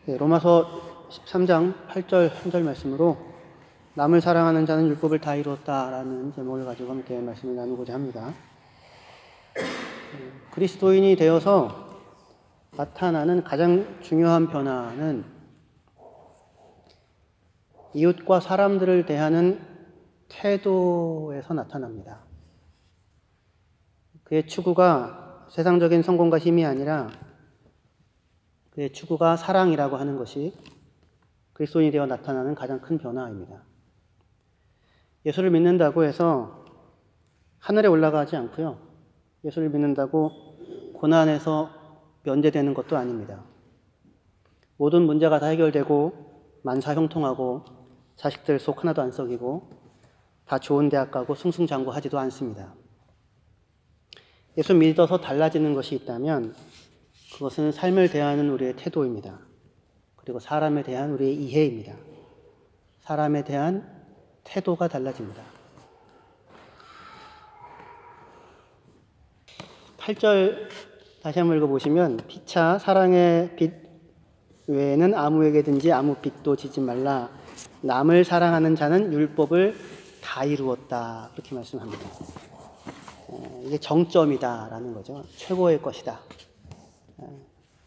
네, 로마서 13장 8절 3절 말씀으로 남을 사랑하는 자는 율법을 다 이루었다라는 제목을 가지고 함께 말씀을 나누고자 합니다. 그리스도인이 되어서 나타나는 가장 중요한 변화는 이웃과 사람들을 대하는 태도에서 나타납니다. 그의 추구가 세상적인 성공과 힘이 아니라 그의 추구가 사랑이라고 하는 것이 그리스도인이 되어 나타나는 가장 큰 변화입니다. 예수를 믿는다고 해서 하늘에 올라가지 않고요. 예수를 믿는다고 고난에서 면제되는 것도 아닙니다. 모든 문제가 다 해결되고 만사형통하고 자식들 속 하나도 안 썩이고 다 좋은 대학 가고 승승장구하지도 않습니다. 예수 믿어서 달라지는 것이 있다면 그것은 삶을 대하는 우리의 태도입니다. 그리고 사람에 대한 우리의 이해입니다. 사람에 대한 태도가 달라집니다. 8절 다시 한번 읽어보시면 피차 사랑의 빛 외에는 아무에게든지 아무 빚도 지지 말라. 남을 사랑하는 자는 율법을 다 이루었다. 그렇게 말씀합니다. 이게 정점이다라는 거죠. 최고의 것이다.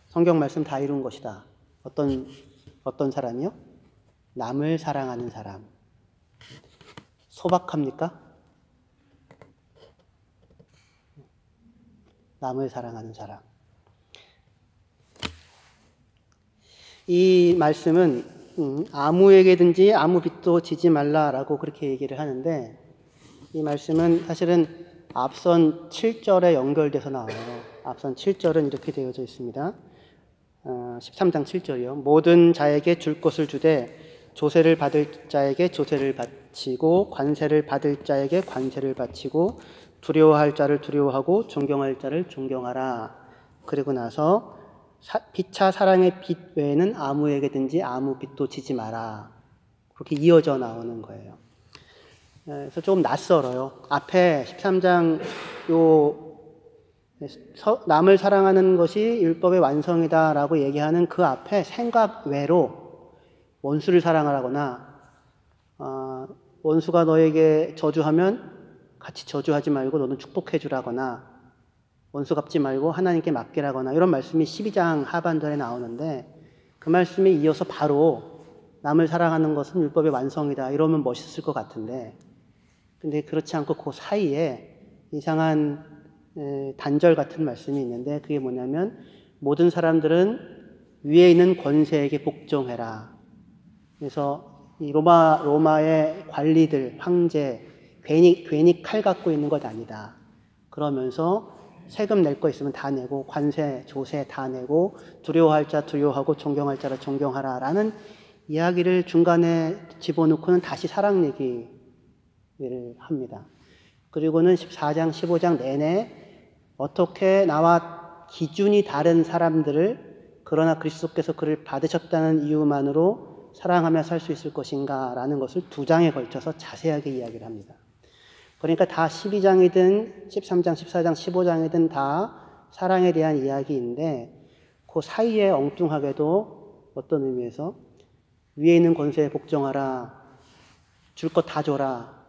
성경 말씀 다 이룬 것이다. 어떤 사람이요? 남을 사랑하는 사람. 소박합니까? 남을 사랑하는 사람. 이 말씀은 아무에게든지 아무 빚도 지지 말라라고 그렇게 얘기를 하는데 이 말씀은 사실은 앞선 7절에 연결돼서 나와요. 앞선 7절은 이렇게 되어져 있습니다. 13장 7절이요. 모든 자에게 줄 것을 주되 조세를 받을 자에게 조세를 바치고 관세를 받을 자에게 관세를 바치고 두려워할 자를 두려워하고 존경할 자를 존경하라. 그리고 나서 피차 사랑의 빚 외에는 아무에게든지 아무 빚도 지지 마라. 그렇게 이어져 나오는 거예요. 그래서 조금 낯설어요. 앞에 13장 남을 사랑하는 것이 율법의 완성이다라고 얘기하는 그 앞에 생각 외로 원수를 사랑하라거나 원수가 너에게 저주하면 같이 저주하지 말고 너는 축복해 주라거나 원수 갚지 말고 하나님께 맡기라거나 이런 말씀이 12장 하반절에 나오는데 그 말씀에 이어서 바로 남을 사랑하는 것은 율법의 완성이다 이러면 멋있을 것 같은데 근데 그렇지 않고 그 사이에 이상한 단절 같은 말씀이 있는데 그게 뭐냐면 모든 사람들은 위에 있는 권세에게 복종해라. 그래서 이 로마의 관리들, 황제 괜히 칼 갖고 있는 것 아니다. 그러면서 세금 낼 거 있으면 다 내고 관세, 조세 다 내고 두려워할 자 두려워하고 존경할 자를 존경하라라는 이야기를 중간에 집어넣고는 다시 사랑 얘기를 합니다. 그리고는 14장, 15장 내내 어떻게 나와 기준이 다른 사람들을 그러나 그리스도께서 그를 받으셨다는 이유만으로 사랑하며 살 수 있을 것인가 라는 것을 2장에 걸쳐서 자세하게 이야기를 합니다. 그러니까 다 12장이든 13장, 14장, 15장이든 다 사랑에 대한 이야기인데 그 사이에 엉뚱하게도 어떤 의미에서 위에 있는 권세에 복종하라, 줄 것 다 줘라,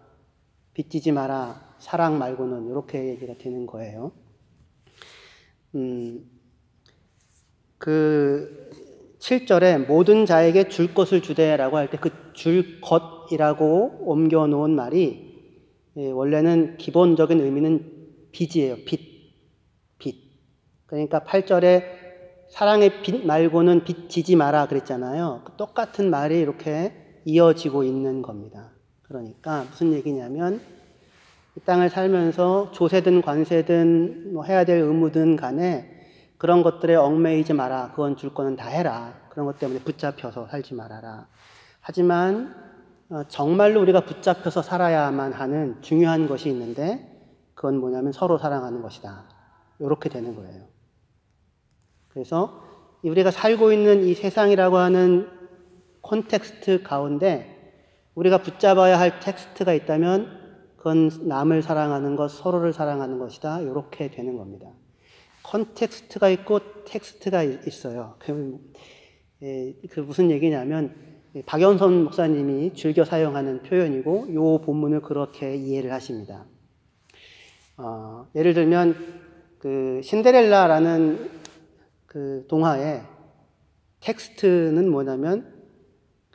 빚지지 마라, 사랑 말고는 이렇게 얘기가 되는 거예요. 그 7절에 모든 자에게 줄 것을 주되라고 할 때 그 줄 것이라고 옮겨 놓은 말이 원래는 기본적인 의미는 빚이에요. 빚. 그러니까 8절에 사랑의 빚 말고는 빚지지 마라 그랬잖아요. 똑같은 말이 이렇게 이어지고 있는 겁니다. 그러니까 무슨 얘기냐면 이 땅을 살면서 조세든 관세든 뭐 해야 될 의무든 간에 그런 것들에 얽매이지 마라. 그건 줄 거는 다 해라. 그런 것 때문에 붙잡혀서 살지 말아라. 하지만 정말로 우리가 붙잡혀서 살아야만 하는 중요한 것이 있는데 그건 뭐냐면 서로 사랑하는 것이다. 이렇게 되는 거예요. 그래서 우리가 살고 있는 이 세상이라고 하는 콘텍스트 가운데 우리가 붙잡아야 할 텍스트가 있다면 그건 남을 사랑하는 것, 서로를 사랑하는 것이다. 이렇게 되는 겁니다. 컨텍스트가 있고 텍스트가 있어요. 그 무슨 얘기냐면 박연선 목사님이 즐겨 사용하는 표현이고 이 본문을 그렇게 이해를 하십니다. 예를 들면 그 신데렐라라는 그 동화의 텍스트는 뭐냐면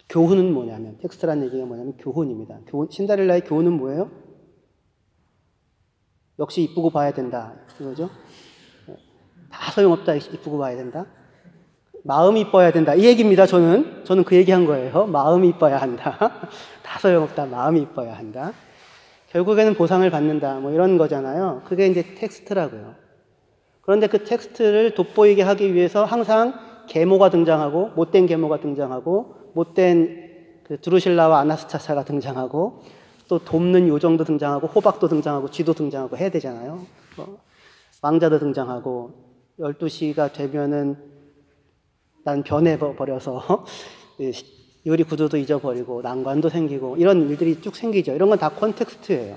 교훈은 뭐냐면 텍스트라는 얘기가 뭐냐면 교훈입니다. 신데렐라의 교훈은 뭐예요? 역시 이쁘고 봐야 된다 이거죠. 다 소용없다. 이쁘고 봐야 된다. 마음이 이뻐야 된다. 이 얘기입니다. 저는 그 얘기한 거예요. 마음이 이뻐야 한다. 다 소용없다. 마음이 이뻐야 한다. 결국에는 보상을 받는다. 뭐 이런 거잖아요. 그게 이제 텍스트라고요. 그런데 그 텍스트를 돋보이게 하기 위해서 항상 계모가 등장하고 못된 계모가 등장하고 못된 그 드루실라와 아나스타샤가 등장하고 또 돕는 요정도 등장하고 호박도 등장하고 쥐도 등장하고 해야 되잖아요. 왕자도 등장하고 12시가 되면은 난 변해버려서 요리 구두도 잊어버리고 난관도 생기고 이런 일들이 쭉 생기죠. 이런 건 다 콘텍스트예요.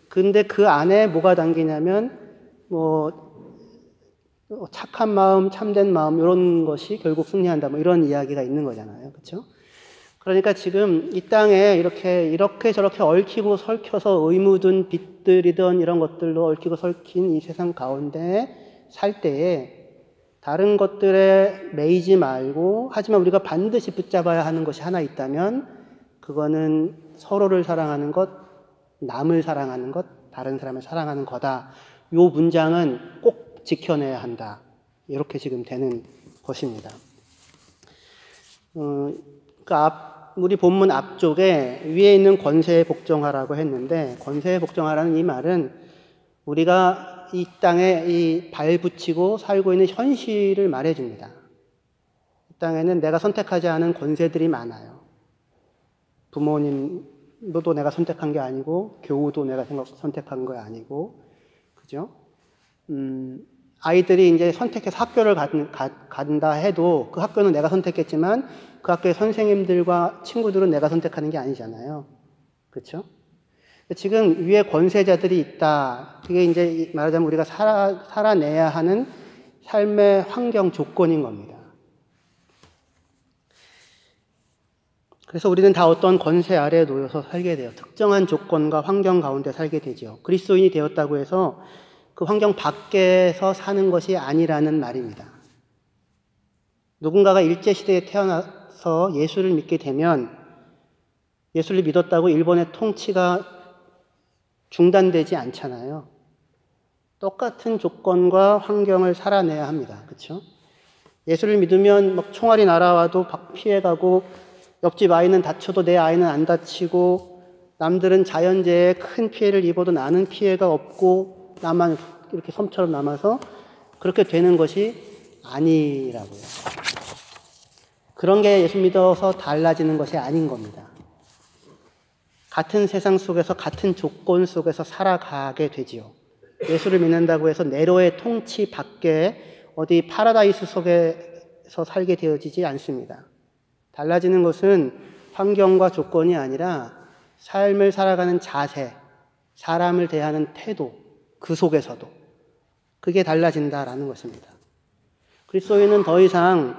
근데 그 안에 뭐가 담기냐면 뭐 착한 마음, 참된 마음 이런 것이 결국 승리한다. 뭐 이런 이야기가 있는 거잖아요. 그렇죠? 그러니까 지금 이 땅에 이렇게 저렇게 얽히고 설켜서 의무든 빚들이든 이런 것들로 얽히고 설킨 이 세상 가운데 살 때에 다른 것들에 매이지 말고 하지만 우리가 반드시 붙잡아야 하는 것이 하나 있다면 그거는 서로를 사랑하는 것, 남을 사랑하는 것, 다른 사람을 사랑하는 거다. 요 문장은 꼭 지켜내야 한다. 이렇게 지금 되는 것입니다. 우리 본문 앞쪽에 위에 있는 권세에 복종하라고 했는데 권세에 복종하라는 이 말은 우리가 이 땅에 이 발붙이고 살고 있는 현실을 말해줍니다. 이 땅에는 내가 선택하지 않은 권세들이 많아요. 부모님도 내가 선택한 게 아니고 교우도 내가 선택한 거 아니고 그죠? 아이들이 이제 선택해서 학교를 간다 해도 그 학교는 내가 선택했지만 그 학교의 선생님들과 친구들은 내가 선택하는 게 아니잖아요. 그렇죠? 지금 위에 권세자들이 있다. 그게 이제 말하자면 우리가 살아내야 하는 삶의 환경 조건인 겁니다. 그래서 우리는 다 어떤 권세 아래에 놓여서 살게 돼요. 특정한 조건과 환경 가운데 살게 되죠. 그리스도인이 되었다고 해서 그 환경 밖에서 사는 것이 아니라는 말입니다. 누군가가 일제시대에 태어나서 예수를 믿게 되면 예수를 믿었다고 일본의 통치가 중단되지 않잖아요. 똑같은 조건과 환경을 살아내야 합니다. 그렇죠? 예수를 믿으면 막 총알이 날아와도 피해가고 옆집 아이는 다쳐도 내 아이는 안 다치고 남들은 자연재해에 큰 피해를 입어도 나는 피해가 없고 나만 이렇게 섬처럼 남아서 그렇게 되는 것이 아니라고요. 그런 게 예수 믿어서 달라지는 것이 아닌 겁니다. 같은 세상 속에서 같은 조건 속에서 살아가게 되지요. 예수를 믿는다고 해서 네로의 통치 밖에 어디 파라다이스 속에서 살게 되어지지 않습니다. 달라지는 것은 환경과 조건이 아니라 삶을 살아가는 자세, 사람을 대하는 태도, 그 속에서도 그게 달라진다라는 것입니다. 그리스도인은 더 이상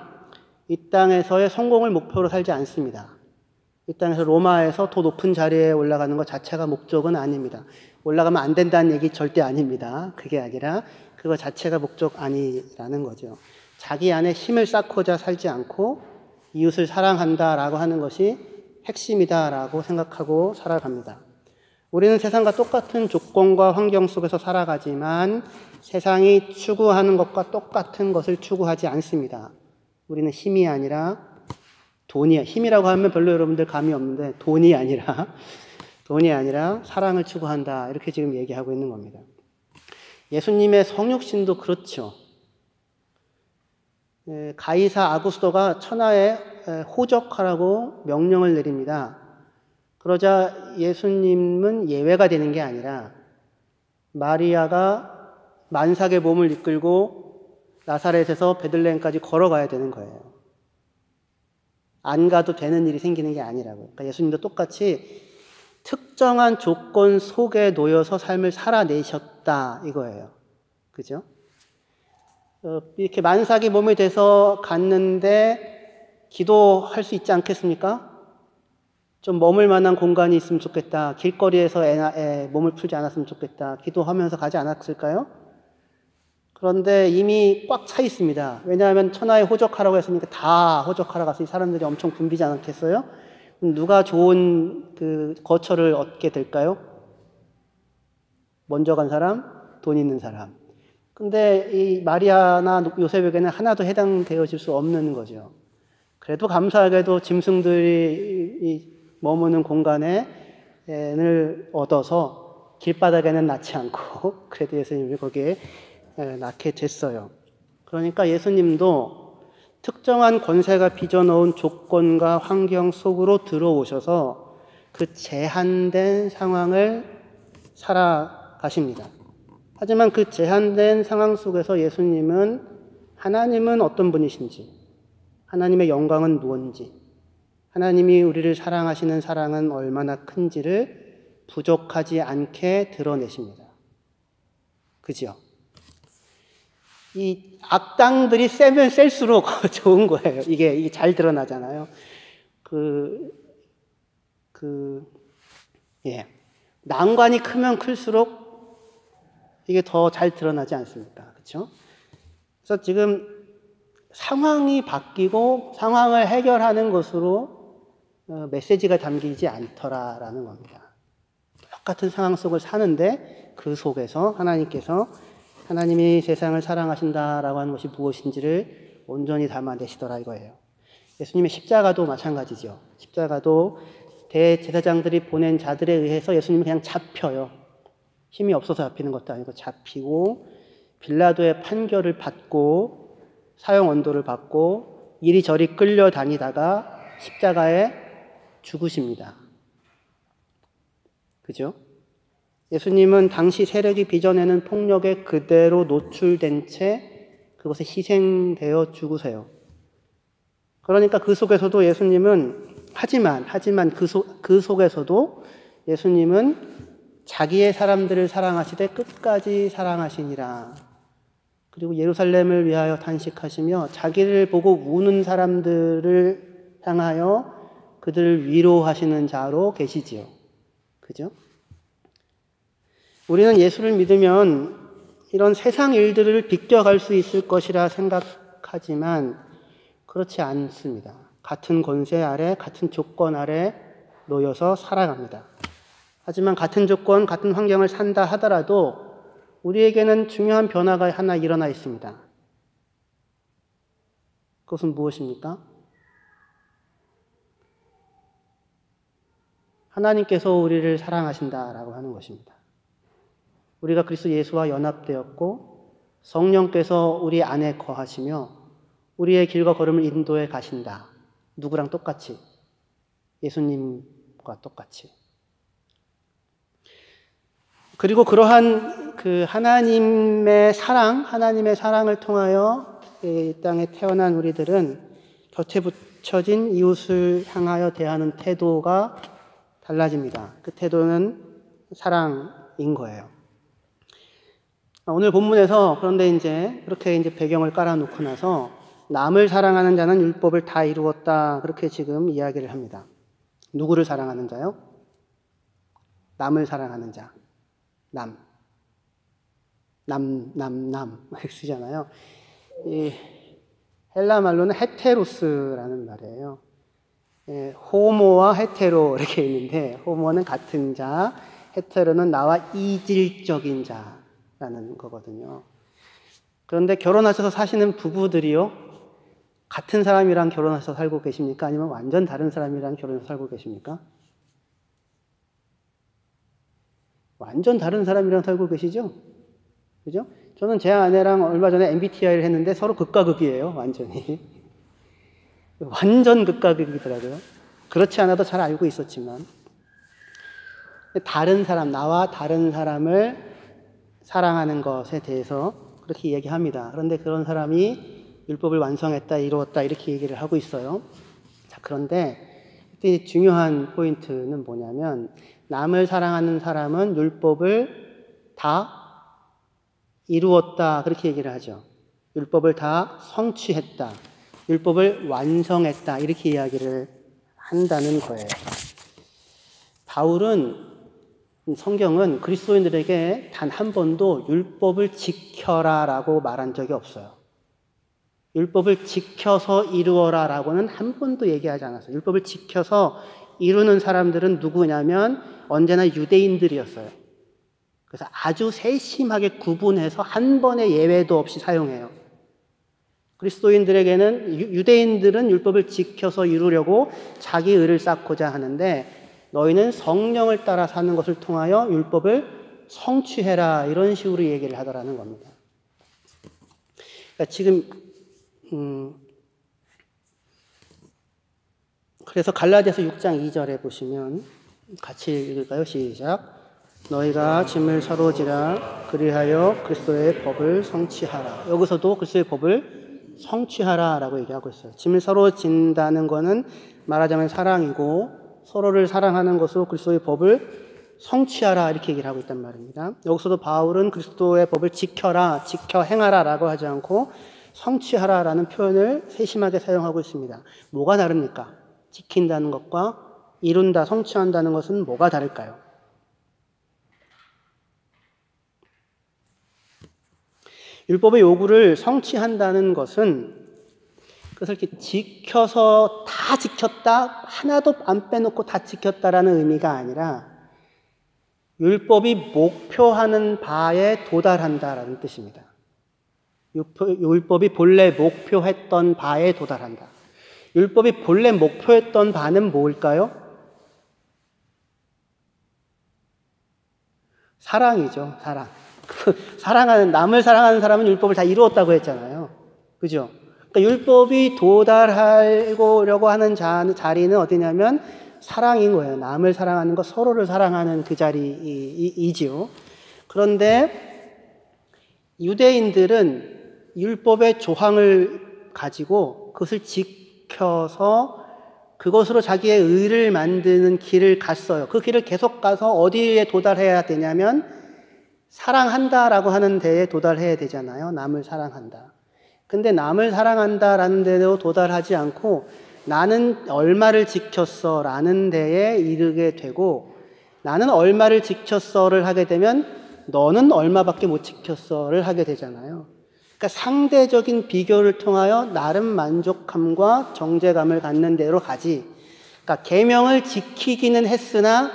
이 땅에서의 성공을 목표로 살지 않습니다. 이 땅에서 로마에서 더 높은 자리에 올라가는 것 자체가 목적은 아닙니다. 올라가면 안 된다는 얘기 절대 아닙니다. 그게 아니라 그거 자체가 목적 아니라는 거죠. 자기 안에 힘을 쌓고자 살지 않고 이웃을 사랑한다라고 하는 것이 핵심이다라고 생각하고 살아갑니다. 우리는 세상과 똑같은 조건과 환경 속에서 살아가지만 세상이 추구하는 것과 똑같은 것을 추구하지 않습니다. 우리는 힘이 아니라 돈이야. 힘이라고 하면 별로 여러분들 감이 없는데 돈이 아니라 사랑을 추구한다. 이렇게 지금 얘기하고 있는 겁니다. 예수님의 성육신도 그렇죠. 가이사 아구스도가 천하에 호적하라고 명령을 내립니다. 그러자 예수님은 예외가 되는 게 아니라 마리아가 만삭의 몸을 이끌고 나사렛에서 베들레헴까지 걸어가야 되는 거예요. 안 가도 되는 일이 생기는 게 아니라고요. 그러니까 예수님도 똑같이 특정한 조건 속에 놓여서 삶을 살아내셨다 이거예요. 그죠? 이렇게 만삭이 몸이 돼서 갔는데 기도할 수 있지 않겠습니까? 좀 머물 만한 공간이 있으면 좋겠다. 길거리에서 몸을 풀지 않았으면 좋겠다. 기도하면서 가지 않았을까요? 그런데 이미 꽉 차 있습니다. 왜냐하면 천하에 호적하라고 했으니까 다 호적하러 가서 이 사람들이 엄청 붐비지 않겠어요? 누가 좋은 그 거처를 얻게 될까요? 먼저 간 사람, 돈 있는 사람. 근데 이 마리아나 요셉에게는 하나도 해당되어질 수 없는 거죠. 그래도 감사하게도 짐승들이 머무는 공간을 얻어서 길바닥에는 낳지 않고 그래도 예수님이 거기에 낳게 됐어요. 그러니까 예수님도 특정한 권세가 빚어놓은 조건과 환경 속으로 들어오셔서 그 제한된 상황을 살아가십니다. 하지만 그 제한된 상황 속에서 예수님은 하나님은 어떤 분이신지, 하나님의 영광은 무엇인지, 하나님이 우리를 사랑하시는 사랑은 얼마나 큰지를 부족하지 않게 드러내십니다. 그죠? 이 악당들이 세면 셀수록 좋은 거예요. 이게 잘 드러나잖아요. 난관이 크면 클수록 이게 더 잘 드러나지 않습니까? 그렇죠? 그래서 지금 상황이 바뀌고 상황을 해결하는 것으로 메시지가 담기지 않더라라는 겁니다. 똑같은 상황 속을 사는데 그 속에서 하나님이 세상을 사랑하신다라고 하는 것이 무엇인지를 온전히 담아내시더라 이거예요. 예수님의 십자가도 마찬가지죠. 십자가도 대제사장들이 보낸 자들에 의해서 예수님이 그냥 잡혀요. 힘이 없어서 잡히는 것도 아니고 잡히고 빌라도의 판결을 받고 사형 언도를 받고 이리저리 끌려다니다가 십자가에 죽으십니다. 그죠? 예수님은 당시 세력이 빚어내는 폭력에 그대로 노출된 채 그것에 희생되어 죽으세요. 그러니까 그 속에서도 예수님은 하지만 그 속에서도 예수님은 자기의 사람들을 사랑하시되 끝까지 사랑하시니라. 그리고 예루살렘을 위하여 탄식하시며 자기를 보고 우는 사람들을 향하여 그들을 위로하시는 자로 계시지요. 그죠? 우리는 예수를 믿으면 이런 세상 일들을 비껴갈 수 있을 것이라 생각하지만 그렇지 않습니다. 같은 권세 아래, 같은 조건 아래 놓여서 살아갑니다. 하지만 같은 조건, 같은 환경을 산다 하더라도 우리에게는 중요한 변화가 하나 일어나 있습니다. 그것은 무엇입니까? 하나님께서 우리를 사랑하신다라고 하는 것입니다. 우리가 그리스도 예수와 연합되었고 성령께서 우리 안에 거하시며 우리의 길과 걸음을 인도해 가신다. 누구랑 똑같이? 예수님과 똑같이. 그리고 그러한 그 하나님의 사랑을 통하여 이 땅에 태어난 우리들은 곁에 붙여진 이웃을 향하여 대하는 태도가 달라집니다. 그 태도는 사랑인 거예요. 오늘 본문에서 그런데 이제 그렇게 배경을 깔아놓고 나서 남을 사랑하는 자는 율법을 다 이루었다. 그렇게 지금 이야기를 합니다. 누구를 사랑하는 자요? 남을 사랑하는 자. 남. 쓰잖아요. 이 헬라 말로는 헤테로스라는 말이에요. 호모와 헤테로 이렇게 있는데 호모는 같은 자, 헤테로는 나와 이질적인 자라는 거거든요. 그런데 결혼하셔서 사시는 부부들이요, 같은 사람이랑 결혼해서 살고 계십니까? 아니면 완전 다른 사람이랑 결혼해서 살고 계십니까? 완전 다른 사람이랑 살고 계시죠? 그죠? 저는 제 아내랑 얼마 전에 MBTI를 했는데 서로 극과 극이에요, 완전히. 완전 극과 극이더라고요. 그렇지 않아도 잘 알고 있었지만. 다른 사람, 나와 다른 사람을 사랑하는 것에 대해서 그렇게 얘기합니다. 그런데 그런 사람이 율법을 완성했다, 이루었다, 이렇게 얘기를 하고 있어요. 자, 그런데 중요한 포인트는 뭐냐면, 남을 사랑하는 사람은 율법을 다 이루었다, 그렇게 얘기를 하죠. 율법을 다 성취했다. 율법을 완성했다. 이렇게 이야기를 한다는 거예요. 바울은 성경은 그리스도인들에게 단 한 번도 율법을 지켜라 라고 말한 적이 없어요. 율법을 지켜서 이루어라 라고는 한 번도 얘기하지 않았어요. 율법을 지켜서 이루는 사람들은 누구냐면 언제나 유대인들이었어요. 그래서 아주 세심하게 구분해서 한 번의 예외도 없이 사용해요. 그리스도인들에게는 유대인들은 율법을 지켜서 이루려고 자기 의를 쌓고자 하는데 너희는 성령을 따라 사는 것을 통하여 율법을 성취해라 이런 식으로 얘기를 하더라는 겁니다. 그러니까 지금 그래서 갈라디아서 6장 2절에 보시면 같이 읽을까요? 시작. 너희가 짐을 서로 지라 그리하여 그리스도의 법을 성취하라. 여기서도 그리스도의 법을 성취하라 라고 얘기하고 있어요. 짐을 서로 진다는 것은 말하자면 사랑이고 서로를 사랑하는 것으로 그리스도의 법을 성취하라 이렇게 얘기를 하고 있단 말입니다. 여기서도 바울은 그리스도의 법을 지켜라, 지켜 행하라 라고 하지 않고 성취하라 라는 표현을 세심하게 사용하고 있습니다. 뭐가 다릅니까? 지킨다는 것과 이룬다, 성취한다는 것은 뭐가 다를까요? 율법의 요구를 성취한다는 것은 그것을 이렇게 지켜서 다 지켰다, 하나도 안 빼놓고 다 지켰다라는 의미가 아니라 율법이 목표하는 바에 도달한다라는 뜻입니다. 율법이 본래 목표했던 바에 도달한다. 율법이 본래 목표했던 바는 뭘까요? 사랑이죠, 사랑. 남을 사랑하는 사람은 율법을 다 이루었다고 했잖아요. 그죠? 그러니까 율법이 도달하려고 하는 자리는 어디냐면 사랑인 거예요. 남을 사랑하는 것, 서로를 사랑하는 그 자리이지요. 그런데 유대인들은 율법의 조항을 가지고 그것을 지켜서 그것으로 자기의 의를 만드는 길을 갔어요. 그 길을 계속 가서 어디에 도달해야 되냐면 사랑한다라고 하는 데에 도달해야 되잖아요. 남을 사랑한다. 근데 남을 사랑한다라는 데로 도달하지 않고 나는 얼마를 지켰어 라는 데에 이르게 되고 나는 얼마를 지켰어를 하게 되면 너는 얼마밖에 못 지켰어를 하게 되잖아요. 그러니까 상대적인 비교를 통하여 나름 만족함과 정죄감을 갖는 데로 가지. 그러니까 계명을 지키기는 했으나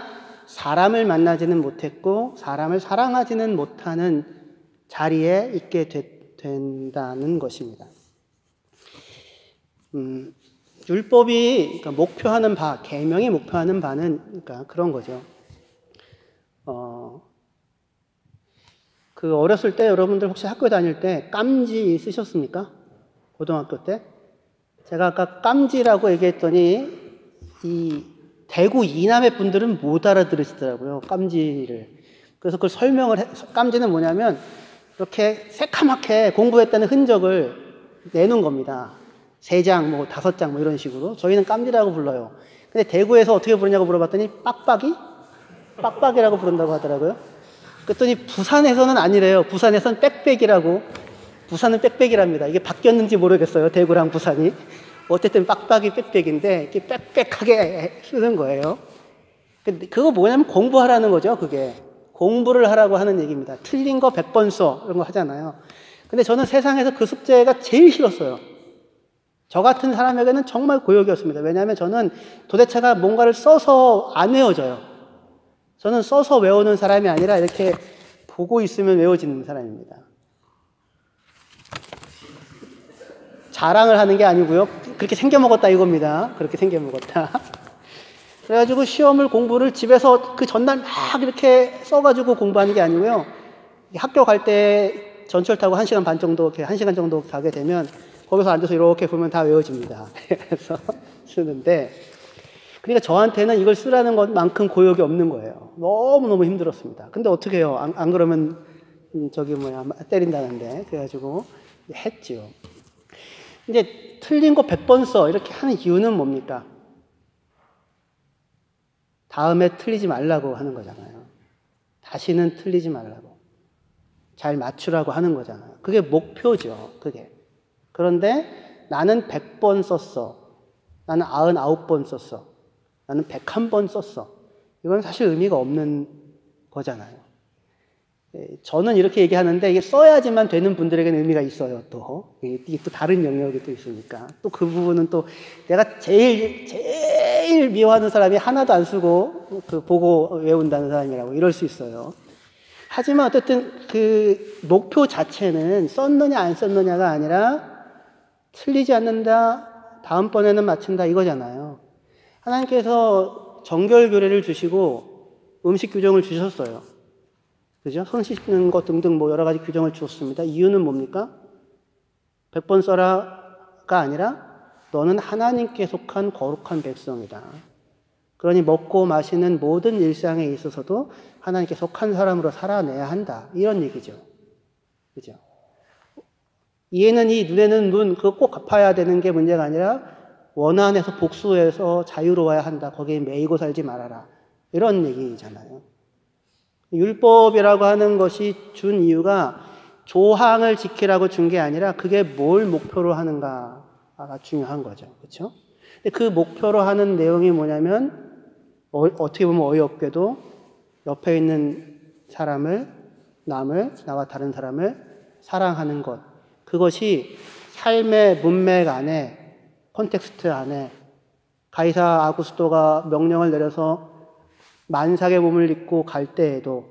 사람을 만나지는 못했고 사람을 사랑하지는 못하는 자리에 있게 된다는 것입니다. 율법이 그러니까 목표하는 바, 계명이 목표하는 바는 그러니까 그런 거죠. 그 어렸을 때 여러분들 혹시 학교 다닐 때 깜지 쓰셨습니까? 고등학교 때? 제가 아까 깜지라고 얘기했더니 이 대구 이남의 분들은 못 알아들으시더라고요. 깜지를. 그래서 그걸 깜지는 뭐냐면 이렇게 새카맣게 공부했다는 흔적을 내는 겁니다. 3장, 5장 이런 식으로. 저희는 깜지라고 불러요. 근데 대구에서 어떻게 부르냐고 물어봤더니 빡빡이라고 부른다고 하더라고요. 그랬더니 부산에서는 아니래요. 부산에서는 빽빽이라고. 부산은 빽빽이랍니다. 이게 바뀌었는지 모르겠어요. 대구랑 부산이. 어쨌든 빡빡이 빽빽인데 이렇게 빽빽하게 쓰는 거예요. 근데 그거 뭐냐면 공부하라는 거죠. 그게. 공부를 하라고 하는 얘기입니다. 틀린 거 100번 써. 이런 거 하잖아요. 근데 저는 세상에서 그 숙제가 제일 싫었어요. 저 같은 사람에게는 정말 고역이었습니다. 왜냐하면 저는 도대체가 뭔가를 써서 안 외워져요. 저는 써서 외우는 사람이 아니라 이렇게 보고 있으면 외워지는 사람입니다. 자랑을 하는 게 아니고요. 그렇게 생겨먹었다 이겁니다. 그렇게 생겨먹었다. 그래가지고 공부를 집에서 그 전날 막 이렇게 써가지고 공부하는 게 아니고요. 학교 갈 때 전철 타고 1시간 반 정도, 1시간 정도 가게 되면 거기서 앉아서 이렇게 보면 다 외워집니다. 그래서 쓰는데, 그러니까 저한테는 이걸 쓰라는 것만큼 고역이 없는 거예요. 너무너무 힘들었습니다. 근데 어떻게 해요? 안 그러면 때린다는데. 그래가지고 했죠. 이제 틀린 거 100번 써. 이렇게 하는 이유는 뭡니까? 다음에 틀리지 말라고 하는 거잖아요. 다시는 틀리지 말라고. 잘 맞추라고 하는 거잖아요. 그게 목표죠. 그게. 그런데 나는 100번 썼어. 나는 99번 썼어. 나는 101번 썼어. 이건 사실 의미가 없는 거잖아요. 저는 이렇게 얘기하는데 이게 써야지만 되는 분들에게는 의미가 있어요. 또 이게 또 다른 영역이 또 있으니까 또 그 부분은 또 내가 제일 미워하는 사람이 하나도 안 쓰고 그 보고 외운다는 사람이라고 이럴 수 있어요. 하지만 어쨌든 그 목표 자체는 썼느냐 안 썼느냐가 아니라 틀리지 않는다, 다음번에는 맞춘다 이거잖아요. 하나님께서 정결교례를 주시고 음식 규정을 주셨어요. 그죠? 손 씻는 것 등등 뭐 여러 가지 규정을 주었습니다. 이유는 뭡니까? 100번 써라가 아니라 너는 하나님께 속한 거룩한 백성이다. 그러니 먹고 마시는 모든 일상에 있어서도 하나님께 속한 사람으로 살아내야 한다. 이런 얘기죠. 그죠? 이해는 이, 눈에는 눈, 그거 꼭 갚아야 되는 게 문제가 아니라 원한에서 복수해서 자유로워야 한다. 거기에 매이고 살지 말아라. 이런 얘기잖아요. 율법이라고 하는 것이 준 이유가 조항을 지키라고 준 게 아니라 그게 뭘 목표로 하는가가 중요한 거죠. 그렇죠? 근데 그 목표로 하는 내용이 뭐냐면 어떻게 보면 어이없게도 옆에 있는 사람을, 나와 다른 사람을 사랑하는 것. 그것이 삶의 문맥 안에, 콘텍스트 안에 가이사 아구스토가 명령을 내려서 만삭의 몸을 입고 갈 때에도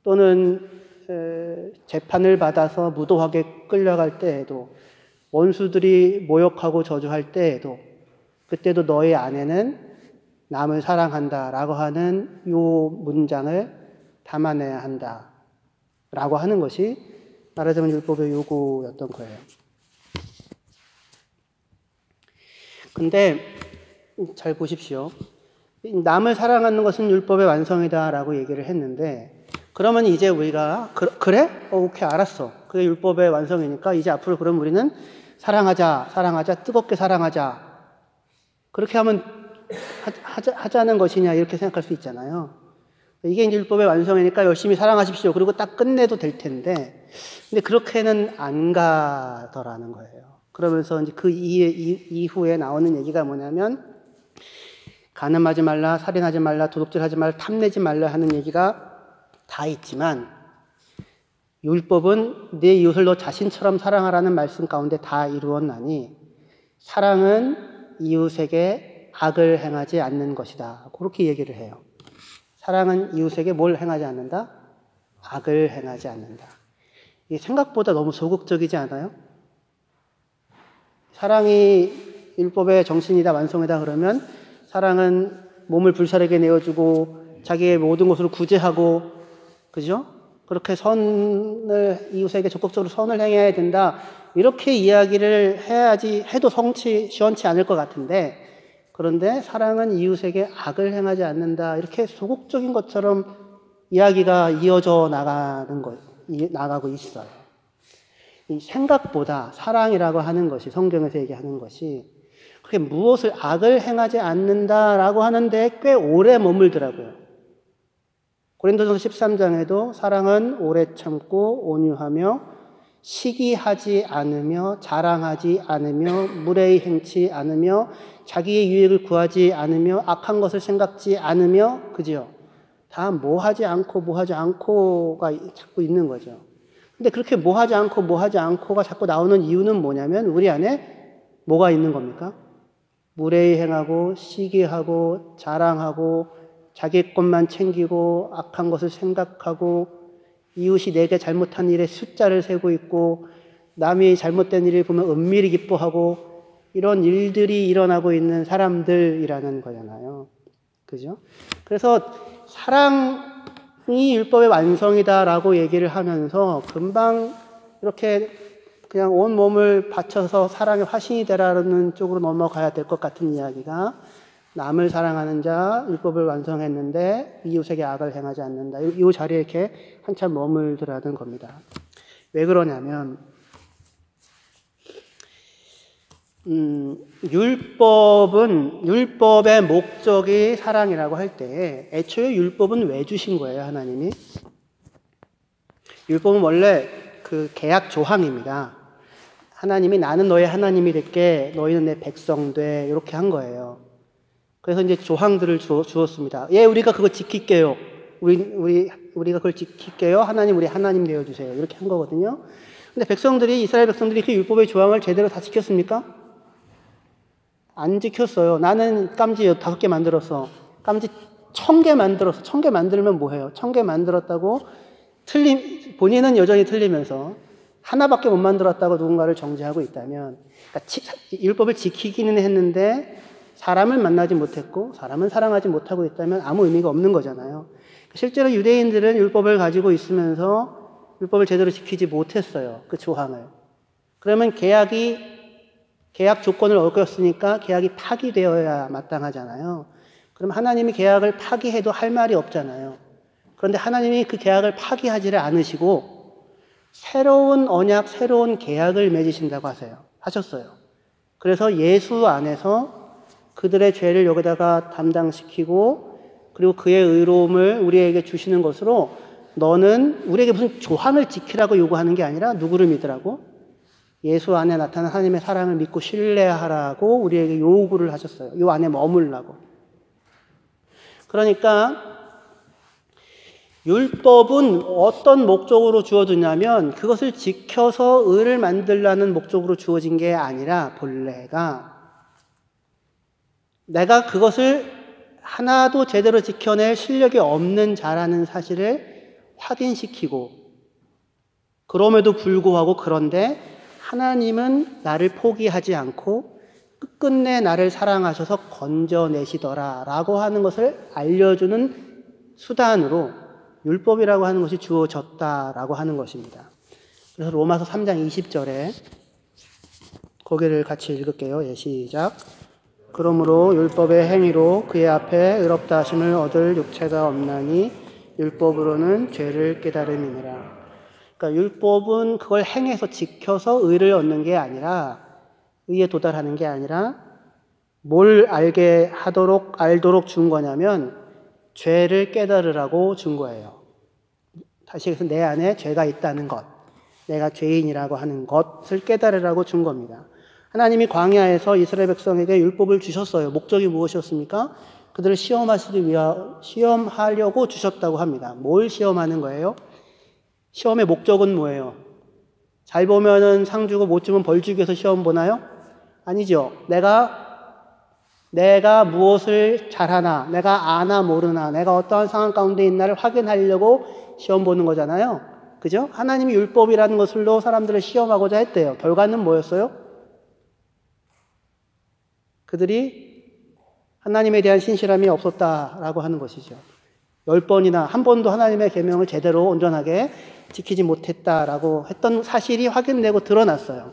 또는 재판을 받아서 무도하게 끌려갈 때에도 원수들이 모욕하고 저주할 때에도 그때도 너의 아내는 남을 사랑한다라고 하는 이 문장을 담아내야 한다라고 하는 것이 말하자면 율법의 요구였던 거예요. 근데 잘 보십시오. 남을 사랑하는 것은 율법의 완성이다라고 얘기를 했는데 그러면 이제 우리가 그래? 오케이 알았어. 그게 율법의 완성이니까 이제 앞으로 그럼 우리는 사랑하자, 뜨겁게 사랑하자. 그렇게 하면 하자는 것이냐 이렇게 생각할 수 있잖아요. 이게 이제 율법의 완성이니까 열심히 사랑하십시오. 그리고 딱 끝내도 될 텐데 근데 그렇게는 안 가더라는 거예요. 그러면서 이제 그 이후에 나오는 얘기가 뭐냐면 간음하지 말라, 살인하지 말라, 도둑질하지 말라, 탐내지 말라 하는 얘기가 다 있지만 율법은 내 이웃을 너 자신처럼 사랑하라는 말씀 가운데 다 이루었나니 사랑은 이웃에게 악을 행하지 않는 것이다. 그렇게 얘기를 해요. 사랑은 이웃에게 뭘 행하지 않는다? 악을 행하지 않는다. 이게 생각보다 너무 소극적이지 않아요? 사랑이 율법의 정신이다, 완성이다 그러면 사랑은 몸을 불사르게 내어주고 자기의 모든 것을 구제하고 그죠? 그렇게 이웃에게 적극적으로 선을 행해야 된다. 이렇게 이야기를 해야지 해도 시원치 않을 것 같은데 그런데 사랑은 이웃에게 악을 행하지 않는다. 이렇게 소극적인 것처럼 이야기가 이어져 나가고 있어요. 이 생각보다 사랑이라고 하는 것이 성경에서 얘기하는 것이 그렇게 무엇을 악을 행하지 않는다라고 하는데 꽤 오래 머물더라고요. 고린도전서 13장에도 사랑은 오래 참고 온유하며 시기하지 않으며 자랑하지 않으며 무례히 행치 않으며 자기의 유익을 구하지 않으며 악한 것을 생각지 않으며 그죠? 다 뭐하지 않고가 자꾸 있는 거죠. 근데 그렇게 뭐하지 않고가 자꾸 나오는 이유는 뭐냐면 우리 안에 뭐가 있는 겁니까? 무례히 행하고 시기하고 자랑하고 자기 것만 챙기고 악한 것을 생각하고 이웃이 내게 잘못한 일에 숫자를 세고 있고 남이 잘못된 일을 보면 은밀히 기뻐하고 이런 일들이 일어나고 있는 사람들이라는 거잖아요. 그죠? 그래서 사랑이 율법의 완성이다라고 얘기를 하면서 금방 이렇게 그냥 온 몸을 바쳐서 사랑의 화신이 되라는 쪽으로 넘어가야 될 것 같은 이야기가 남을 사랑하는 자 율법을 완성했는데 이웃에게 악을 행하지 않는다. 이 자리에 이렇게 한참 머물더라는 겁니다. 왜 그러냐면 율법의 목적이 사랑이라고 할 때 애초에 율법은 왜 주신 거예요, 하나님이? 율법은 원래 그 계약 조항입니다. 하나님이 나는 너의 하나님이 될게, 너희는 내 백성 돼, 이렇게 한 거예요. 그래서 이제 조항들을 주었습니다. 예, 우리가 그거 지킬게요. 우리가 그걸 지킬게요. 하나님, 우리 하나님 되어주세요. 이렇게 한 거거든요. 근데 이스라엘 백성들이 그 율법의 조항을 제대로 다 지켰습니까? 안 지켰어요. 나는 깜지 5개 만들었어. 깜지 1000개 만들었어. 1000개 만들면 뭐해요? 1000개 만들었다고 본인은 여전히 틀리면서 하나밖에 못 만들었다고 누군가를 정죄하고 있다면, 그러니까 율법을 지키기는 했는데 사람을 만나지 못했고 사람은 사랑하지 못하고 있다면 아무 의미가 없는 거잖아요. 실제로 유대인들은 율법을 가지고 있으면서 율법을 제대로 지키지 못했어요. 그 조항을. 그러면 계약 조건을 어겼으니까 계약이 파기되어야 마땅하잖아요. 그럼 하나님이 계약을 파기해도 할 말이 없잖아요. 그런데 하나님이 그 계약을 파기하지를 않으시고 새로운 언약, 새로운 계약을 맺으신다고 하셨어요. 그래서 예수 안에서 그들의 죄를 여기다가 담당시키고 그리고 그의 의로움을 우리에게 주시는 것으로 너는 우리에게 무슨 조항을 지키라고 요구하는 게 아니라 누구를 믿으라고? 예수 안에 나타난 하나님의 사랑을 믿고 신뢰하라고 우리에게 요구를 하셨어요. 요 안에 머물라고. 그러니까 율법은 어떤 목적으로 주어졌냐면 그것을 지켜서 의를 만들라는 목적으로 주어진 게 아니라 본래가 내가 그것을 하나도 제대로 지켜낼 실력이 없는 자라는 사실을 확인시키고 그럼에도 불구하고 그런데 하나님은 나를 포기하지 않고 끝끝내 나를 사랑하셔서 건져내시더라 라고 하는 것을 알려주는 수단으로 율법이라고 하는 것이 주어졌다라고 하는 것입니다. 그래서 로마서 3장 20절에 거기를 같이 읽을게요. 예, 시작. 그러므로 율법의 행위로 그의 앞에 의롭다 하심을 얻을 육체가 없나니 율법으로는 죄를 깨달음이니라. 그러니까 율법은 그걸 행해서 지켜서 의를 얻는 게 아니라 의에 도달하는 게 아니라 뭘 알도록 준 거냐면 죄를 깨달으라고 준 거예요. 다시 해서 내 안에 죄가 있다는 것, 내가 죄인이라고 하는 것을 깨달으라고 준 겁니다. 하나님이 광야에서 이스라엘 백성에게 율법을 주셨어요. 목적이 무엇이었습니까? 그들을 시험하려고 주셨다고 합니다. 뭘 시험하는 거예요? 시험의 목적은 뭐예요? 잘 보면은 상 주고 못 주면 벌 주기 위해서 시험 보나요? 아니죠. 내가 무엇을 잘하나, 내가 아나 모르나, 내가 어떠한 상황 가운데 있나를 확인하려고 시험 보는 거잖아요. 그죠? 하나님이 율법이라는 것으로 사람들을 시험하고자 했대요. 결과는 뭐였어요? 그들이 하나님에 대한 신실함이 없었다라고 하는 것이죠. 10번이나 한 번도 하나님의 계명을 제대로 온전하게 지키지 못했다라고 했던 사실이 확인되고 드러났어요.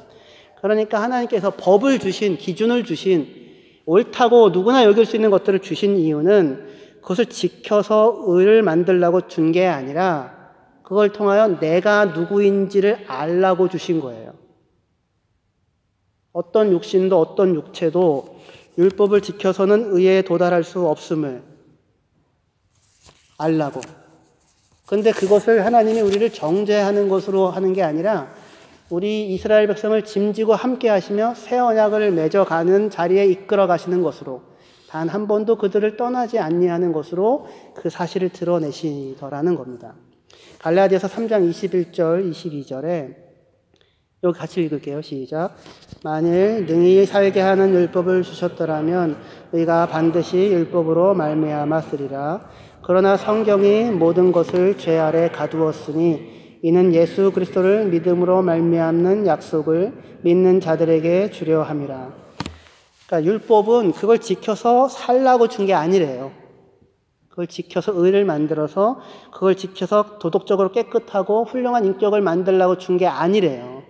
그러니까 하나님께서 법을 주신, 기준을 주신, 옳다고 누구나 여길 수 있는 것들을 주신 이유는 그것을 지켜서 의를 만들려고 준 게 아니라 그걸 통하여 내가 누구인지를 알라고 주신 거예요. 어떤 육신도 어떤 육체도 율법을 지켜서는 의에 도달할 수 없음을 알라고. 그런데 그것을 하나님이 우리를 정죄하는 것으로 하는 게 아니라 우리 이스라엘 백성을 짐지고 함께 하시며 새 언약을 맺어가는 자리에 이끌어 가시는 것으로 단 한 번도 그들을 떠나지 아니하는 것으로 그 사실을 드러내시더라는 겁니다. 갈라디아서 3장 21절 22절에 여기 같이 읽을게요. 시작. 만일 능히 살게 하는 율법을 주셨더라면 우리가 반드시 율법으로 말미암았으리라. 그러나 성경이 모든 것을 죄 아래 가두었으니 이는 예수 그리스도를 믿음으로 말미암는 약속을 믿는 자들에게 주려 함이라. 그러니까 율법은 그걸 지켜서 살라고 준 게 아니래요. 그걸 지켜서 의를 만들어서 그걸 지켜서 도덕적으로 깨끗하고 훌륭한 인격을 만들려고 준 게 아니래요.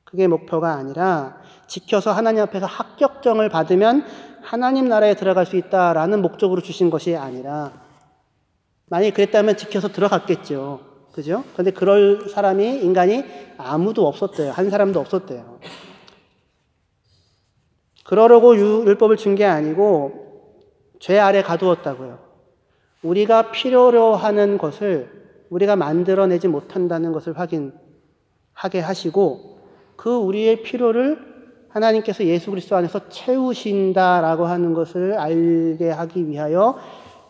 그게 목표가 아니라 지켜서 하나님 앞에서 합격점을 받으면 하나님 나라에 들어갈 수 있다라는 목적으로 주신 것이 아니라 만약에 그랬다면 지켜서 들어갔겠죠. 그죠? 그런데 그럴 사람이 인간이 아무도 없었대요. 한 사람도 없었대요. 그러려고 율법을 준 게 아니고 죄 아래 가두었다고요. 우리가 필요로 하는 것을 우리가 만들어내지 못한다는 것을 확인하게 하시고 그 우리의 필요를 하나님께서 예수 그리스도 안에서 채우신다라고 하는 것을 알게 하기 위하여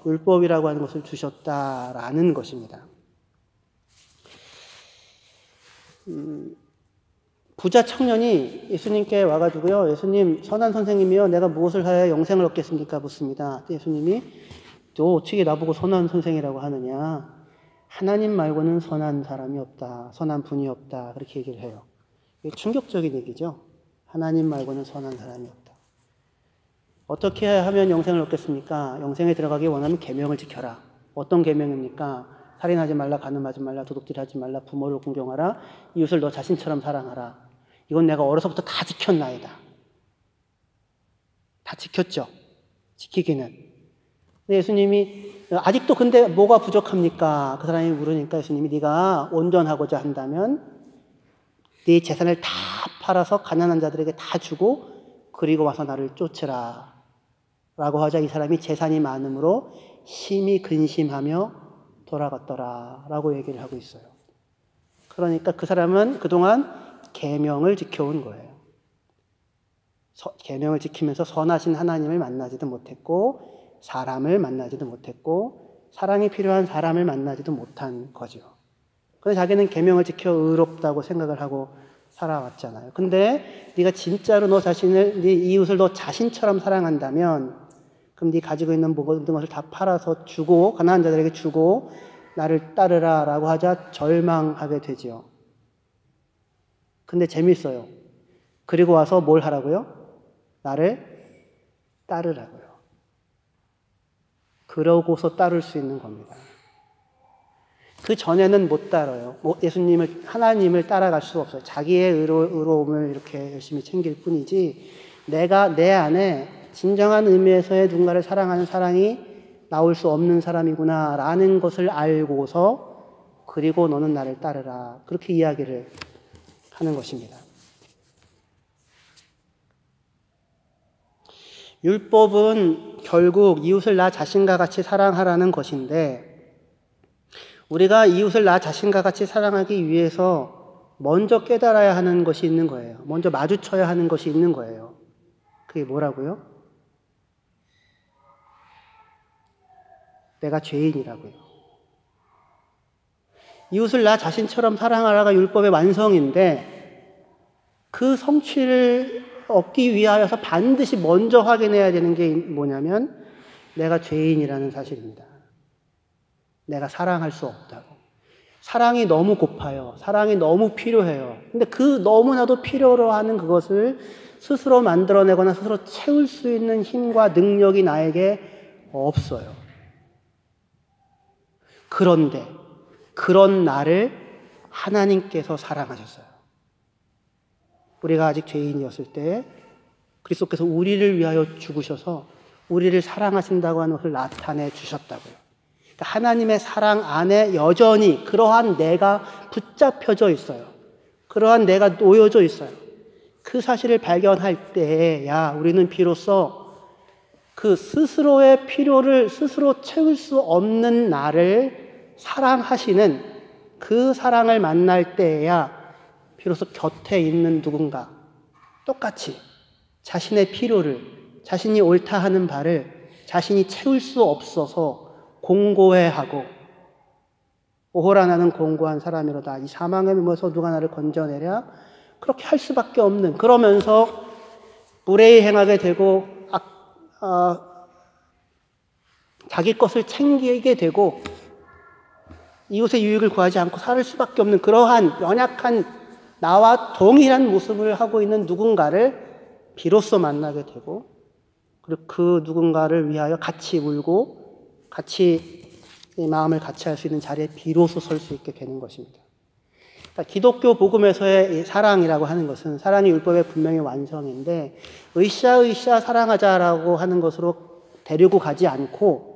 율법이라고 하는 것을 주셨다라는 것입니다. 부자 청년이 예수님께 와가지고요, 예수님, 선한 선생님이요, 내가 무엇을 하여 영생을 얻겠습니까? 묻습니다. 예수님이 너 어떻게 나보고 선한 선생이라고 하느냐? 하나님 말고는 선한 사람이 없다. 선한 분이 없다. 그렇게 얘기를 해요. 이게 충격적인 얘기죠. 하나님 말고는 선한 사람이 없다. 어떻게 하면 영생을 얻겠습니까? 영생에 들어가기 원하면 계명을 지켜라. 어떤 계명입니까? 살인하지 말라, 간음하지 말라, 도둑질하지 말라, 부모를 공경하라, 이웃을 너 자신처럼 사랑하라. 이건 내가 어려서부터 다 지켰나이다. 다 지켰죠. 지키기는. 근데 예수님이 아직도 근데 뭐가 부족합니까? 그 사람이 물으니까 예수님이 네가 온전하고자 한다면 네 재산을 다 팔아서 가난한 자들에게 다 주고 그리고 와서 나를 쫓으라 라고 하자 이 사람이 재산이 많음으로 심히 근심하며 돌아갔더라 라고 얘기를 하고 있어요. 그러니까 그 사람은 그동안 계명을 지켜온 거예요. 계명을 지키면서 선하신 하나님을 만나지도 못했고 사람을 만나지도 못했고 사랑이 필요한 사람을 만나지도 못한 거죠. 그래서 자기는 계명을 지켜 의롭다고 생각을 하고 살아왔잖아요. 근데 네가 진짜로 너 자신을, 네 이웃을 너 자신처럼 사랑한다면 그럼 네 가지고 있는 모든 것을 다 팔아서 주고 가난한 자들에게 주고 나를 따르라 라고 하자 절망하게 되지요. 근데 재밌어요. 그리고 와서 뭘 하라고요? 나를 따르라고요. 그러고서 따를 수 있는 겁니다. 그 전에는 못 따라요. 예수님을, 하나님을 따라갈 수 없어요. 자기의 의로움을 이렇게 열심히 챙길 뿐이지 내가 내 안에 진정한 의미에서의 누군가를 사랑하는 사랑이 나올 수 없는 사람이구나 라는 것을 알고서 그리고 너는 나를 따르라 그렇게 이야기를 하는 것입니다. 율법은 결국 이웃을 나 자신과 같이 사랑하라는 것인데 우리가 이웃을 나 자신과 같이 사랑하기 위해서 먼저 깨달아야 하는 것이 있는 거예요. 먼저 마주쳐야 하는 것이 있는 거예요. 그게 뭐라고요? 내가 죄인이라고요. 이웃을 나 자신처럼 사랑하라가 율법의 완성인데 그 성취를 얻기 위하여서 반드시 먼저 확인해야 되는 게 뭐냐면 내가 죄인이라는 사실입니다. 내가 사랑할 수 없다고. 사랑이 너무 고파요. 사랑이 너무 필요해요. 근데 그 너무나도 필요로 하는 그것을 스스로 만들어내거나 스스로 채울 수 있는 힘과 능력이 나에게 없어요. 그런데 그런 나를 하나님께서 사랑하셨어요. 우리가 아직 죄인이었을 때 그리스도께서 우리를 위하여 죽으셔서 우리를 사랑하신다고 하는 것을 나타내 주셨다고요. 그러니까 하나님의 사랑 안에 여전히 그러한 내가 붙잡혀져 있어요. 그러한 내가 놓여져 있어요. 그 사실을 발견할 때야 우리는 비로소 그 스스로의 필요를 스스로 채울 수 없는 나를 사랑하시는 그 사랑을 만날 때야 비로소 곁에 있는 누군가 똑같이 자신의 필요를 자신이 옳다 하는 바를 자신이 채울 수 없어서 공고해하고 오호라 나는 공고한 사람이로다. 이 사망의 몸에서 누가 나를 건져내랴? 그렇게 할 수밖에 없는 그러면서 무례히 행하게 되고 자기 것을 챙기게 되고 이웃의 유익을 구하지 않고 살 수밖에 없는 그러한 연약한 나와 동일한 모습을 하고 있는 누군가를 비로소 만나게 되고 그리고 그 누군가를 위하여 같이 울고 같이 마음을 같이 할 수 있는 자리에 비로소 설 수 있게 되는 것입니다. 그러니까 기독교 복음에서의 이 사랑이라고 하는 것은 사랑이 율법의 분명히 완성인데 으쌰으쌰 사랑하자라고 하는 것으로 데리고 가지 않고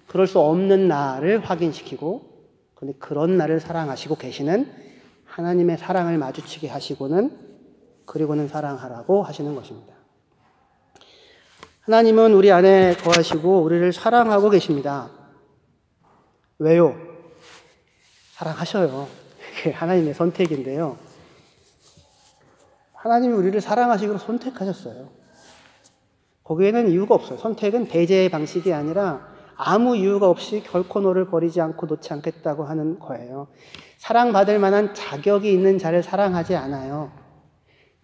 그럴 수 없는 나를 확인시키고 근데 그런 나를 사랑하시고 계시는 하나님의 사랑을 마주치게 하시고는 그리고는 사랑하라고 하시는 것입니다. 하나님은 우리 안에 거하시고 우리를 사랑하고 계십니다. 왜요? 사랑하셔요. 그게 하나님의 선택인데요. 하나님이 우리를 사랑하시기로 선택하셨어요. 거기에는 이유가 없어요. 선택은 배제의 방식이 아니라 아무 이유가 없이 결코 너를 버리지 않고 놓지 않겠다고 하는 거예요. 사랑받을 만한 자격이 있는 자를 사랑하지 않아요.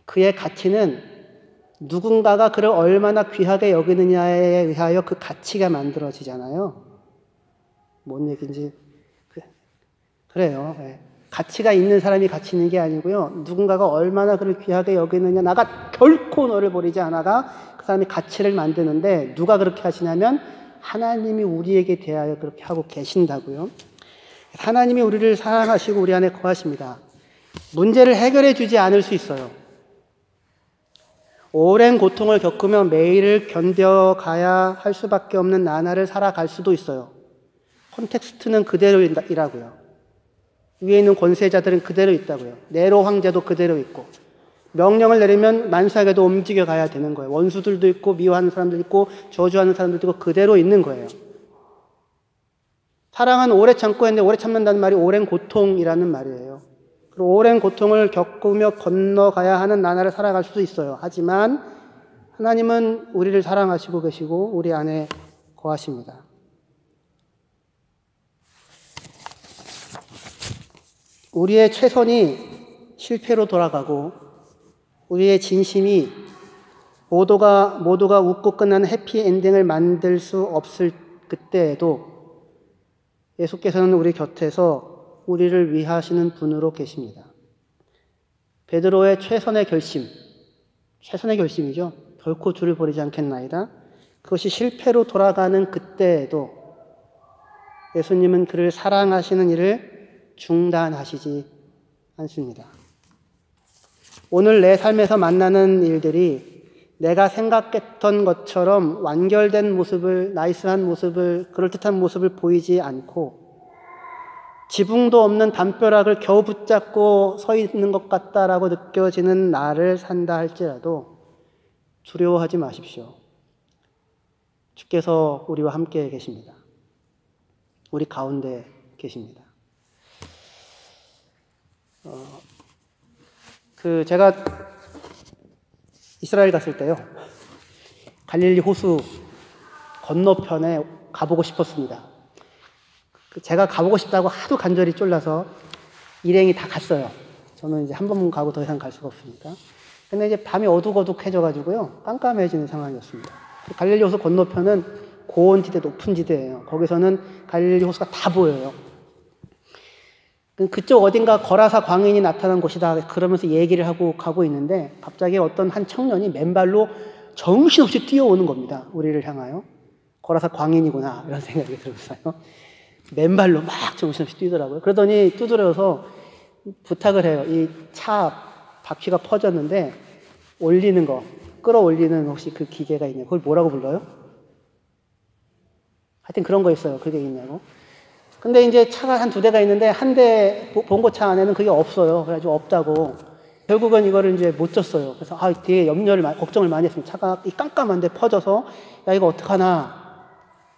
그의 가치는 누군가가 그를 얼마나 귀하게 여기느냐에 의하여 그 가치가 만들어지잖아요. 뭔 얘기인지 그래요. 네. 가치가 있는 사람이 가치 있는 게 아니고요. 누군가가 얼마나 그를 귀하게 여기느냐, 나가 결코 너를 버리지 않아가 그 사람이 가치를 만드는데 누가 그렇게 하시냐면 하나님이 우리에게 대하여 그렇게 하고 계신다고요. 하나님이 우리를 사랑하시고 우리 안에 거하십니다. 문제를 해결해 주지 않을 수 있어요. 오랜 고통을 겪으며 매일을 견뎌가야 할 수밖에 없는 나날을 살아갈 수도 있어요. 콘텍스트는 그대로이라고요. 위에 있는 권세자들은 그대로 있다고요. 네로 황제도 그대로 있고 명령을 내리면 만사하게도 움직여 가야 되는 거예요. 원수들도 있고 미워하는 사람들도 있고 저주하는 사람들도 있고 그대로 있는 거예요. 사랑은 오래 참고 했는데 오래 참는다는 말이 오랜 고통이라는 말이에요. 그리고 오랜 고통을 겪으며 건너가야 하는 나날을 살아갈 수도 있어요. 하지만 하나님은 우리를 사랑하시고 계시고 우리 안에 거하십니다. 우리의 최선이 실패로 돌아가고 우리의 진심이 모두가 웃고 끝나는 해피엔딩을 만들 수 없을 그때에도 예수께서는 우리 곁에서 우리를 위하시는 분으로 계십니다. 베드로의 최선의 결심이죠. 결코 주를 버리지 않겠나이다. 그것이 실패로 돌아가는 그때에도 예수님은 그를 사랑하시는 일을 중단하시지 않습니다. 오늘 내 삶에서 만나는 일들이 내가 생각했던 것처럼 완결된 모습을, 나이스한 모습을, 그럴듯한 모습을 보이지 않고 지붕도 없는 담벼락을 겨우 붙잡고 서 있는 것 같다라고 느껴지는 나를 산다 할지라도 두려워하지 마십시오. 주께서 우리와 함께 계십니다. 우리 가운데 계십니다. 제가 이스라엘 갔을 때요, 갈릴리 호수 건너편에 가보고 싶었습니다. 제가 가보고 싶다고 하도 간절히 쫄라서 일행이 다 갔어요. 저는 이제 한 번 가고 더 이상 갈 수가 없으니까. 근데 이제 밤이 어둑어둑해져가지고요, 깜깜해지는 상황이었습니다. 갈릴리 호수 건너편은 고원지대, 높은 지대예요. 거기서는 갈릴리 호수가 다 보여요. 그쪽 어딘가 거라사 광인이 나타난 곳이다 그러면서 얘기를 하고 가고 있는데 갑자기 어떤 한 청년이 맨발로 정신없이 뛰어오는 겁니다. 우리를 향하여. 거라사 광인이구나 이런 생각이 들었어요. 맨발로 막 정신없이 뛰더라고요. 그러더니 두드려서 부탁을 해요. 이 차 바퀴가 퍼졌는데 올리는 거, 끌어올리는 혹시 그 기계가 있냐고. 그걸 뭐라고 불러요? 하여튼 그런 거 있어요. 그게 있냐고. 근데 이제 차가 한 2대가 있는데 한 대 봉고차 안에는 그게 없어요. 그래가지고 없다고. 결국은 이거를 이제 못 줬어요. 그래서 되게 걱정을 많이 했습니다. 차가 깜깜한데 퍼져서 야 이거 어떡하나.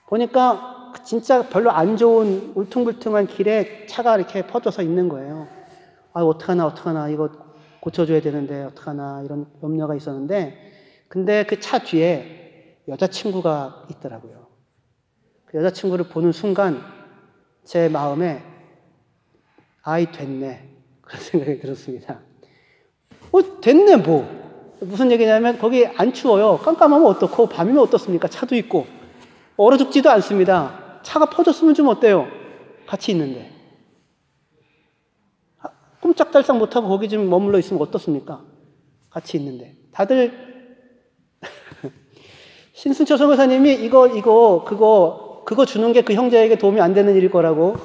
보니까 진짜 별로 안 좋은 울퉁불퉁한 길에 차가 이렇게 퍼져서 있는 거예요. 어떡하나 이거 고쳐줘야 되는데 어떡하나 이런 염려가 있었는데 근데 그 차 뒤에 여자친구가 있더라고요. 그 여자친구를 보는 순간 제 마음에 아이 됐네 그런 생각이 들었습니다. 됐네 뭐. 무슨 얘기냐면 거기 안 추워요. 깜깜하면 어떻고 밤이면 어떻습니까? 차도 있고 얼어 죽지도 않습니다. 차가 퍼졌으면 좀 어때요? 같이 있는데 꼼짝달싹 못하고 거기 좀 머물러 있으면 어떻습니까? 같이 있는데 다들 신순철 선교사님이 그거 주는 게 그 형제에게 도움이 안 되는 일일 거라고.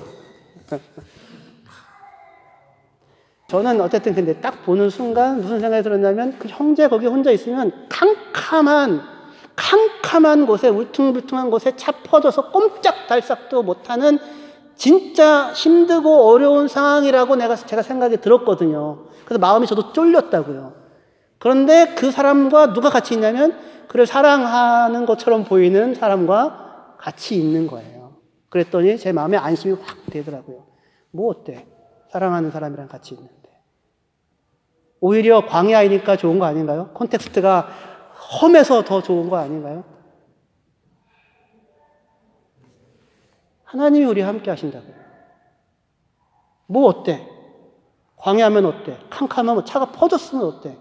저는 어쨌든 근데 딱 보는 순간 무슨 생각이 들었냐면 그 형제 거기 혼자 있으면 캄캄한 곳에 울퉁불퉁한 곳에 차 퍼져서 꼼짝달싹도 못하는 진짜 힘들고 어려운 상황이라고 제가 생각이 들었거든요. 그래서 마음이 저도 쫄렸다고요. 그런데 그 사람과 누가 같이 있냐면 그를 사랑하는 것처럼 보이는 사람과 같이 있는 거예요. 그랬더니 제 마음에 안심이 확 되더라고요. 뭐 어때? 사랑하는 사람이랑 같이 있는데. 오히려 광야이니까 좋은 거 아닌가요? 콘텍스트가 험해서 더 좋은 거 아닌가요? 하나님이 우리와 함께 하신다고요. 뭐 어때? 광야면 어때? 캄캄하면 차가 퍼졌으면 어때?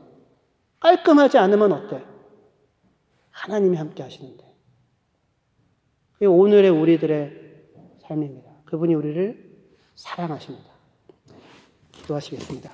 깔끔하지 않으면 어때? 하나님이 함께 하시는데. 이게 오늘의 우리들의 삶입니다. 그분이 우리를 사랑하십니다. 기도하시겠습니다.